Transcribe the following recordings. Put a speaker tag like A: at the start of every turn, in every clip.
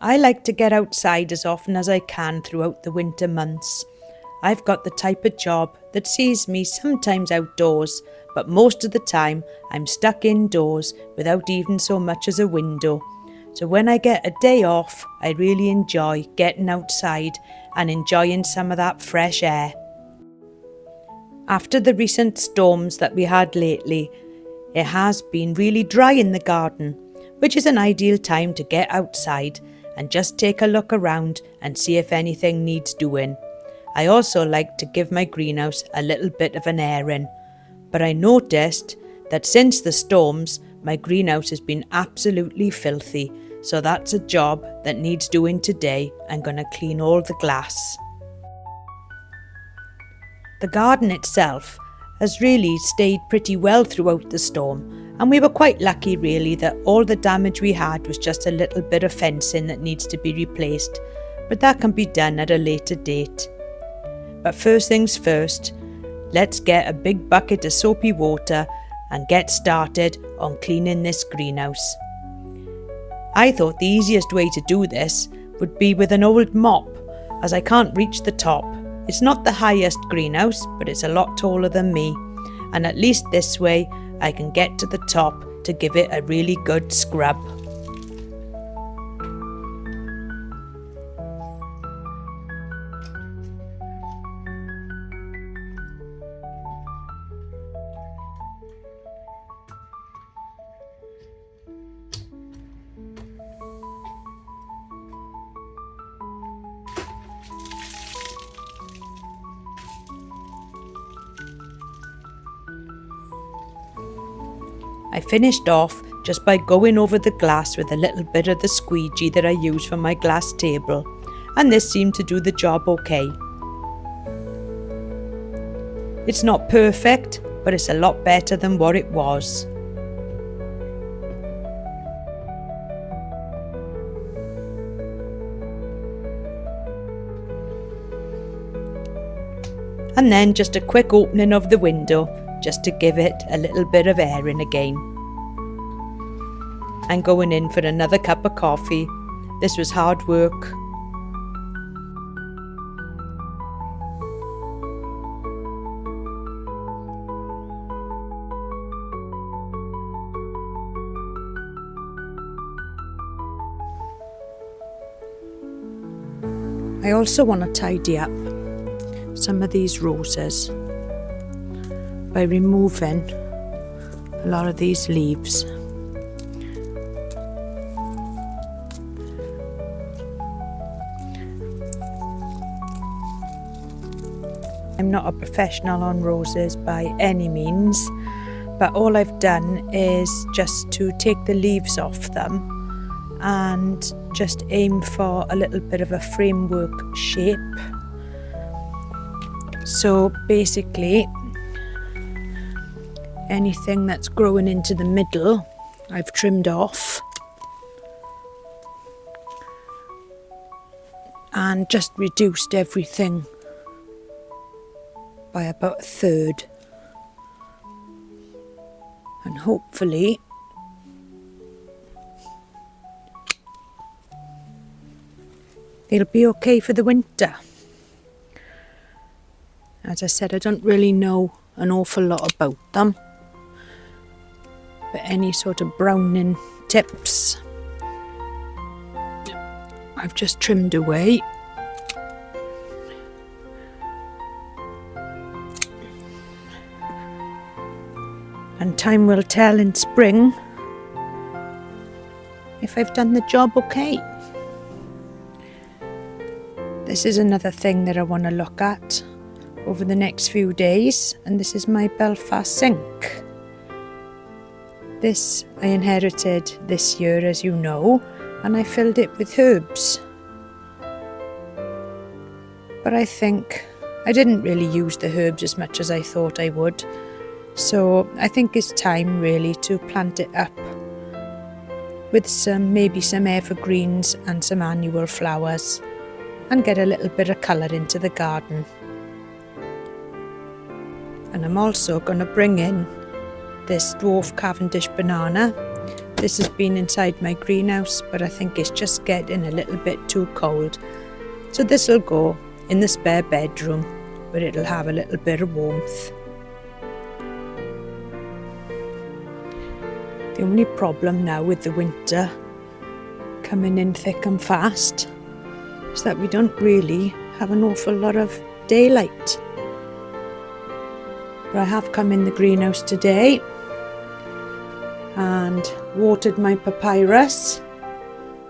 A: I like to get outside as often as I can throughout the winter months. I've got the type of job that sees me sometimes outdoors, but most of the time I'm stuck indoors without even so much as a window. So when I get a day off, I really enjoy getting outside and enjoying some of that fresh air. After the recent storms that we had lately, it has been really dry in the garden, which is an ideal time to get outside and just take a look around and see if anything needs doing. I also like to give my greenhouse a little bit of an airing, but I noticed that since the storms, my greenhouse has been absolutely filthy, so that's a job that needs doing today. I'm going to clean all the glass. The garden itself has really stayed pretty well throughout the storm, and we were quite lucky really that all the damage we had was just a little bit of fencing that needs to be replaced, but that can be done at a later date. But first things first, let's get a big bucket of soapy water and get started on cleaning this greenhouse. I thought the easiest way to do this would be with an old mop, as I can't reach the top. It's not the highest greenhouse, but it's a lot taller than me, and at least this way I can get to the top to give it a really good scrub. I finished off just by going over the glass with a little bit of the squeegee that I use for my glass table, and this seemed to do the job okay. It's not perfect, but it's a lot better than what it was. And then just a quick opening of the window, just to give it a little bit of airing again. I'm going in for another cup of coffee. This was hard work. I also want to tidy up some of these roses by removing a lot of these leaves. I'm not a professional on roses by any means, but all I've done is just to take the leaves off them and just aim for a little bit of a framework shape. So basically, anything that's growing into the middle, I've trimmed off and just reduced everything by about a third. And hopefully they'll be okay for the winter. As I said, I don't really know an awful lot about them, but any sort of browning tips I've just trimmed away. And time will tell in spring if I've done the job okay. This is another thing that I want to look at over the next few days, and this is my Belfast sink. This I inherited this year, as you know, and I filled it with herbs. But I think I didn't really use the herbs as much as I thought I would. So I think it's time really to plant it up with maybe some evergreens and some annual flowers and get a little bit of colour into the garden. And I'm also going to bring in this dwarf Cavendish banana This has been inside my greenhouse, but I think it's just getting a little bit too cold. So this will go in the spare bedroom, where it'll have a little bit of warmth. The only problem now with the winter coming in thick and fast is that we don't really have an awful lot of daylight. But I have come in the greenhouse today and watered my papyrus,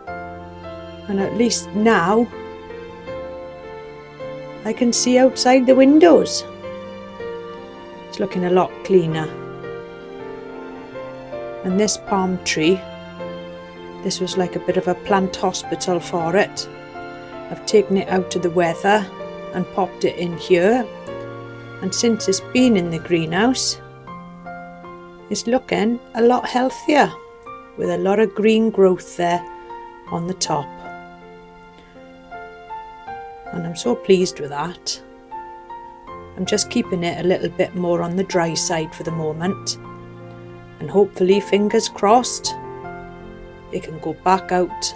A: and at least now I can see outside the windows. It's looking a lot cleaner. And this palm tree, this was like a bit of a plant hospital for it. I've taken it out of the weather and popped it in here, and since it's been in the greenhouse, it's looking a lot healthier with a lot of green growth there on the top. And I'm so pleased with that. I'm just keeping it a little bit more on the dry side for the moment, and hopefully, fingers crossed, it can go back out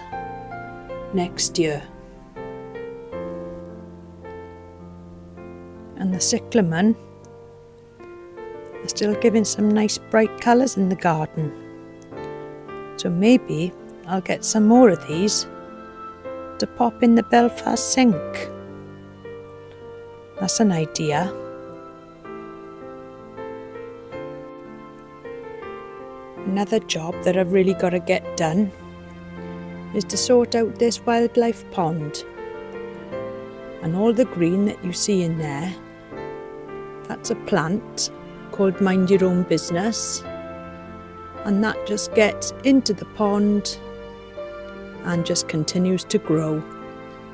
A: next year. And the cyclamen are still giving some nice bright colours in the garden. So maybe I'll get some more of these to pop in the Belfast sink. That's an idea. Another job that I've really got to get done is to sort out this wildlife pond. And all the green that you see in there, that's a plant called Mind Your Own Business, and that just gets into the pond and just continues to grow.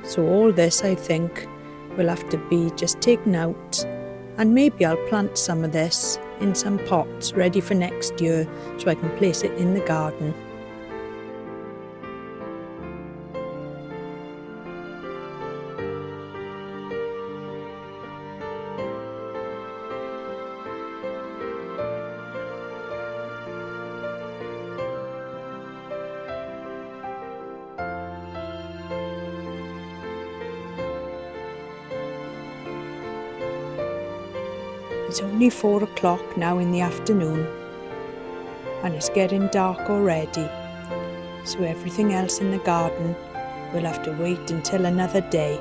A: So all this, I think, will have to be just taken out, and maybe I'll plant some of this in some pots ready for next year so I can place it in the garden. It's only 4 o'clock now in the afternoon, and it's getting dark already, so everything else in the garden will have to wait until another day.